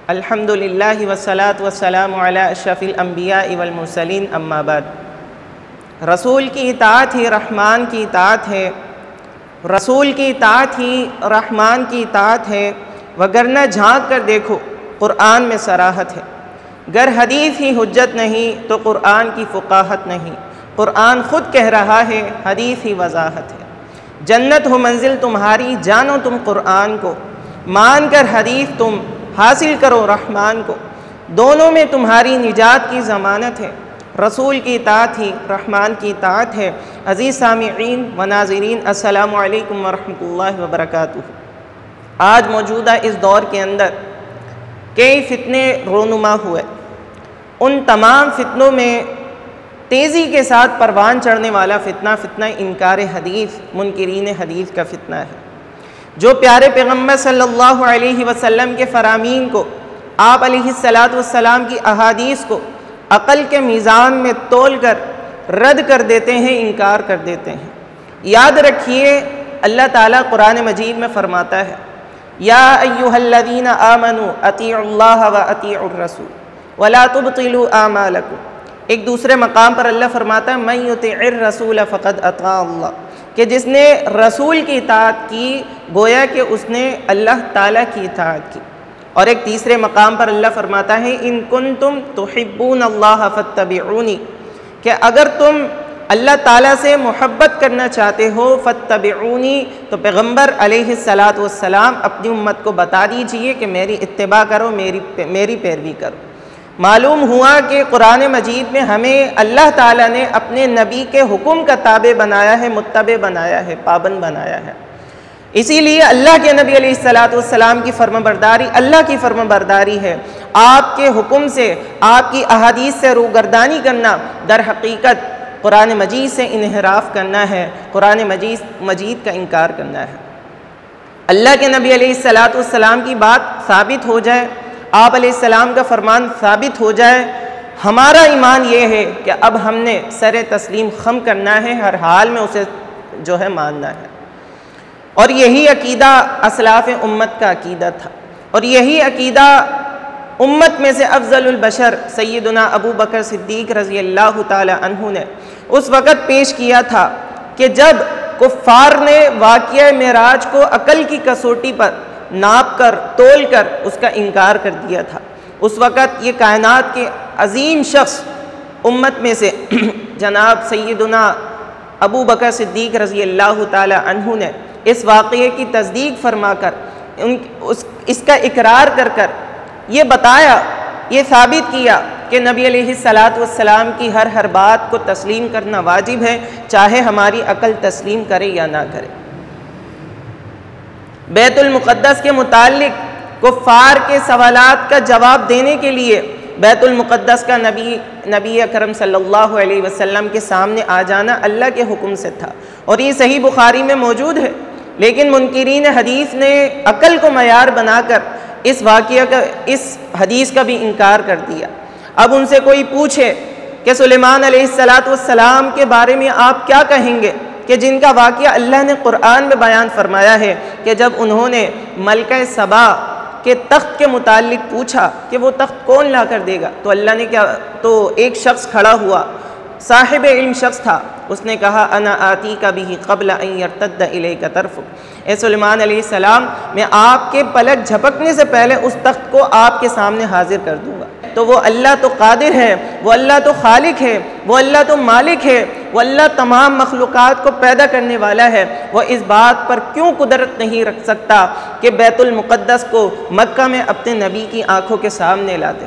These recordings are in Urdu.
الحمدللہ والصلاة والسلام علی اشرف الانبیاء والمرسلین اما بعد۔ رسول کی اطاعت ہی رحمان کی اطاعت ہے، رسول کی اطاعت ہی رحمان کی اطاعت ہے، وگرنہ جھانک کر دیکھو قرآن میں صراحت ہے۔ گر حدیث ہی حجت نہیں تو قرآن کی فقاہت نہیں، قرآن خود کہہ رہا ہے حدیث ہی وضاحت ہے۔ جنت ہو منزل تمہاری جانو تم قرآن کو، مان کر حدیث تم حاصل کرو رحمان کو، دونوں میں تمہاری نجات کی ضمانت ہے۔ رسول کی اطاعت ہی رحمان کی اطاعت ہے۔ عزیز سامعین و ناظرین، السلام علیکم ورحمۃ اللہ وبرکاتہ۔ آج موجودہ اس دور کے اندر کئی فتنے رونما ہوئے، ان تمام فتنوں میں تیزی کے ساتھ پروان چڑھنے والا فتنہ انکار حدیث، منکرین حدیث کا فتنہ ہے۔ جو پیارے پیغمبر صلی اللہ علیہ وسلم کے فرامین کو، آپ علیہ السلام کی احادیث کو عقل کے میزان میں تول کر رد کر دیتے ہیں، انکار کر دیتے ہیں۔ یاد رکھیے اللہ تعالیٰ قرآن مجید میں فرماتا ہے یا ایھا الذین آمنوا اطیعوا اللہ واطیعوا الرسول ولا تبطلوا اعمالکم۔ ایک دوسرے مقام پر اللہ فرماتا ہے من یطع الرسول فقد اطاع اللہ، کہ جس نے رسول کی اطاعت کی گویا کہ اس نے اللہ تعالیٰ کی اطاعت کی۔ اور ایک تیسرے مقام پر اللہ فرماتا ہے ان کنتم تحبون اللہ فاتبعونی، کہ اگر تم اللہ تعالیٰ سے محبت کرنا چاہتے ہو فاتبعونی، تو پیغمبر علیہ السلام اپنی امت کو بتا دیجئے کہ میری اتباع کرو، میری پیروی کرو۔ معلوم ہوا کہ قرآن مجید میں ہمیں اللہ تعالیٰ نے اپنے نبی کے حکم کا تابع بنایا ہے، متبع بنایا ہے، پابند بنایا ہے۔ اسی لیے اللہ کے نبی علیہ السلام کی فرمانبرداری اللہ کی فرمانبرداری ہے۔ آپ کے حکم سے، آپ کی احادیث سے روگردانی کرنا در حقیقت قرآن مجید سے انحراف کرنا ہے، قرآن مجید کا انکار کرنا ہے۔ اللہ کے نبی علیہ السلام کی بات ثابت ہو جائے، آپ علیہ السلام کا فرمان ثابت ہو جائے، ہمارا ایمان یہ ہے کہ اب ہم نے سر تسلیم خم کرنا ہے، ہر حال میں اسے جو ہے ماننا ہے۔ اور یہی عقیدہ اسلاف امت کا عقیدہ تھا، اور یہی عقیدہ امت میں سے افضل البشر سیدنا ابو بکر صدیق رضی اللہ تعالی عنہ نے اس وقت پیش کیا تھا کہ جب کفار نے واقعہ معراج کو عقل کی کسوٹی پر ناپ کر تول کر اس کا انکار کر دیا تھا۔ اس وقت یہ کائنات کے عظیم شخص امت میں سے جناب سیدنا ابو بکر صدیق رضی اللہ تعالی عنہ نے اس واقعے کی تصدیق فرما کر اس کا اقرار کر کر یہ بتایا، یہ ثابت کیا کہ نبی علیہ السلام کی ہر بات کو تسلیم کرنا واجب ہے، چاہے ہماری عقل تسلیم کرے یا نہ کرے۔ بیت المقدس کے متعلق کفار کے سوالات کا جواب دینے کے لیے بیت المقدس کا نبی اکرم صلی اللہ علیہ وسلم کے سامنے آ جانا اللہ کے حکم سے تھا، اور یہ صحیح بخاری میں موجود ہے۔ لیکن منکرین حدیث نے عقل کو معیار بنا کر اس واقعہ کا، اس حدیث کا بھی انکار کر دیا۔ اب ان سے کوئی پوچھے کہ سلیمان علیہ السلام کے بارے میں آپ کیا کہیں گے، کہ جن کا واقعہ اللہ نے قرآن میں بیان فرمایا ہے کہ جب انہوں نے ملکہ سبا کے تخت کے متعلق پوچھا کہ وہ تخت کون لا کر دے گا، تو اللہ نے کیا، تو ایک شخص کھڑا ہوا، صاحب علم شخص تھا، اس نے کہا انا آتیک بہ قبل ان یرتد الیک طرفک، اے سلیمان علیہ السلام میں آپ کے پلک جھپکنے سے پہلے اس تخت کو آپ کے سامنے حاضر کر دوں گا۔ تو وہ اللہ تو قادر ہے، وہ اللہ تو خالق ہے، وہ اللہ تو مالک ہے، وہ اللہ تمام مخلوقات کو پیدا کرنے والا ہے، وہ اس بات پر کیوں قدرت نہیں رکھ سکتا کہ بیت المقدس کو مکہ میں اپنے نبی کی آنکھوں کے سامنے لا دے۔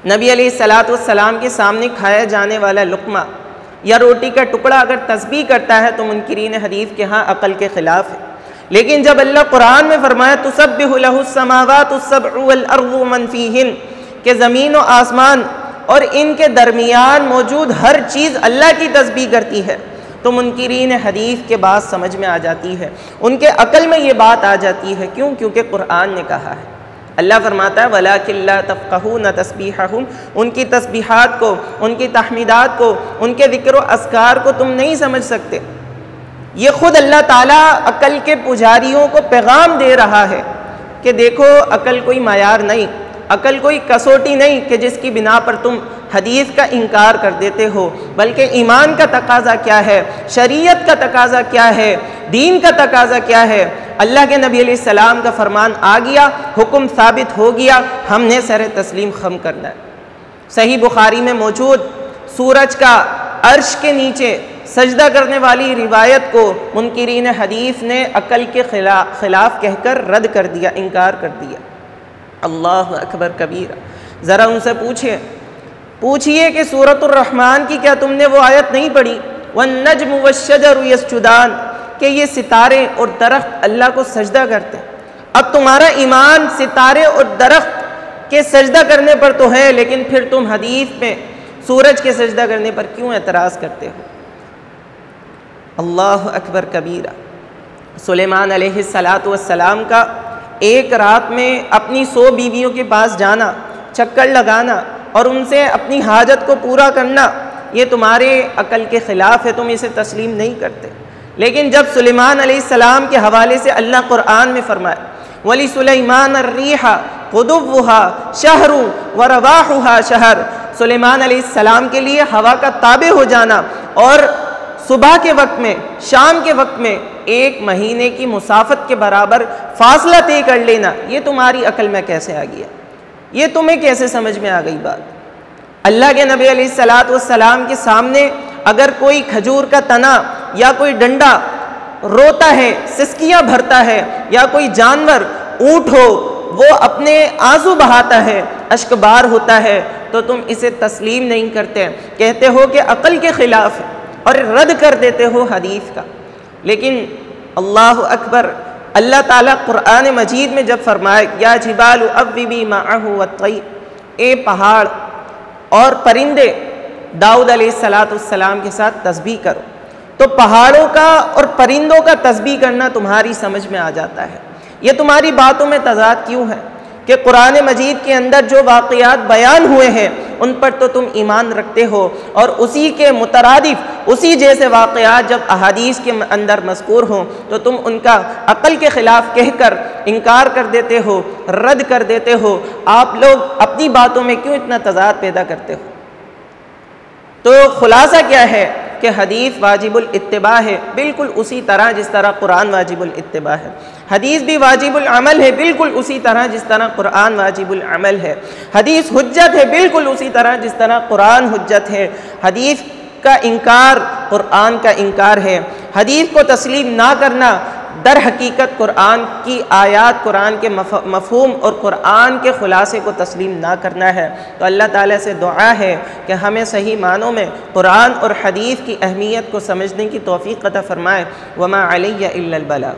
نبی علیہ السلام کے سامنے کھایا جانے والا لقمہ یا روٹی کا ٹکڑا اگر تسبیح کرتا ہے تو منکرین حدیث کے ہاں عقل کے خلاف ہے۔ لیکن جب اللہ قرآن میں فرمایا تسبح لہ السماوات السبع والارض ومن فیہن، کہ زمین و آسمان اور ان کے درمیان موجود ہر چیز اللہ کی تسبیح کرتی ہے، تو منکرین حدیث کے بات سمجھ میں آ جاتی ہے، ان کے عقل میں یہ بات آ جاتی ہے۔ کیوں؟ کیونکہ قرآن نے کہا ہے۔ اللہ فرماتا ہے وَلَٰكِن لَا تَفْقَهُونَ تَسْبِيحَهُمْ، ان کی تسبیحات کو، ان کی تحمیدات کو، ان کے ذکر و اذکار کو تم نہیں سمجھ سکتے۔ یہ خود اللہ تعالیٰ عقل کے پجاریوں کو پیغام دے رہا ہے کہ دیکھو عقل کوئی معیار نہیں، عقل کوئی کسوٹی نہیں کہ جس کی بنا پر تم حدیث کا انکار کر دیتے ہو، بلکہ ایمان کا تقاضا کیا ہے، شریعت کا تقاضا کیا ہے، دین کا تقاضا کیا ہے۔ اللہ کے نبی علیہ السلام کا فرمان آ گیا، حکم ثابت ہو گیا، ہم نے سر تسلیم خم کرنا ہے۔ صحیح بخاری میں موجود سورج کا عرش کے نیچے سجدہ کرنے والی روایت کو منکرین حدیث نے عقل کے خلاف کہہ کر رد کر دیا، انکار کر دیا۔ اللہ اکبر کبیرہ۔ ذرا ان سے پوچھئے کہ سورۃ الرحمن کی کیا تم نے وہ آیت نہیں پڑھی، وَالنَّجْمُ وَالشَّجَرُ يَسْجُدَانِ، کہ یہ ستارے اور درخت اللہ کو سجدہ کرتے ہیں۔ اب تمہارا ایمان ستارے اور درخت کے سجدہ کرنے پر تو ہے، لیکن پھر تم حدیث میں سورج کے سجدہ کرنے پر کیوں اعتراض کرتے ہو؟ اللہ اکبر کبیرہ۔ سلیمان علیہ السلام کا ایک رات میں اپنی 100 بیویوں کے پاس جانا، چکر لگانا اور ان سے اپنی حاجت کو پورا کرنا، یہ تمہارے عقل کے خلاف ہے، تم اسے تسلیم نہیں کرتے۔ لیکن جب سلیمان علیہ السلام کے حوالے سے اللہ قرآن میں فرمائے وَلِسُلَيْمَانَ الرِّيحَ غُدُوُّهَا شَهْرٌ وَرَوَاحُهَا شَهْرٌ، سلیمان علیہ السلام کے لیے ہوا کا تابع ہو جانا اور صبح کے وقت میں، شام کے وقت میں 1 مہینے کی مسافت کے برابر فاصلہ طے کر لینا، یہ تمہاری عقل میں کیسے آ گیا؟ یہ تمہیں کیسے سمجھ میں آ گئی بات؟ اللہ کے نبی علیہ السلام کے سامنے اگر کوئی کھجور کا تنا یا کوئی ڈنڈا روتا ہے، سسکیاں بھرتا ہے، یا کوئی جانور اونٹ ہو وہ اپنے آنسو بہاتا ہے، اشک بار ہوتا ہے، تو تم اسے تسلیم نہیں کرتے، کہتے ہو کہ عقل کے خلاف ہے اور رد کر دیتے ہو حدیث کا۔ لیکن اللہ اکبر، اللہ تعالیٰ قرآن مجید میں جب فرمائے یا جبال اوبی معہ والطیر، اے پہاڑ اور پرندے داؤد علیہ السلام کے ساتھ تسبیح کرو، تو پہاڑوں کا اور پرندوں کا تسبیح کرنا تمہاری سمجھ میں آ جاتا ہے۔ یہ تمہاری باتوں میں تضاد کیوں ہے کہ قرآن مجید کے اندر جو واقعات بیان ہوئے ہیں ان پر تو تم ایمان رکھتے ہو، اور اسی کے مترادف اسی جیسے واقعات جب احادیث کے اندر مذکور ہوں تو تم ان کا عقل کے خلاف کہہ کر انکار کر دیتے ہو، رد کر دیتے ہو۔ آپ لوگ اپنی باتوں میں کیوں اتنا تضاد پیدا کرتے ہو؟ تو خلاصہ کیا ہے کہ حدیث واجب الاتباع ہے، بالکل اسی طرح جس طرح قرآن واجب الاتباع ہے۔ حدیث بھی واجب العمل ہے، بالکل اسی طرح جس طرح قرآن واجب العمل ہے۔ حدیث حجت ہے، بالکل اسی طرح جس طرح قرآن حجت ہے۔ حدیث کا انکار قرآن کا انکار ہے۔ حدیث کو تسلیم نہ کرنا در حقیقت قرآن کی آیات، قرآن کے مفہوم اور قرآن کے خلاصے کو تسلیم نہ کرنا ہے۔ تو اللہ تعالیٰ سے دعا ہے کہ ہمیں صحیح معنوں میں قرآن اور حدیث کی اہمیت کو سمجھنے کی توفیق عطا فرمائے۔ وما علی الا البلاغ۔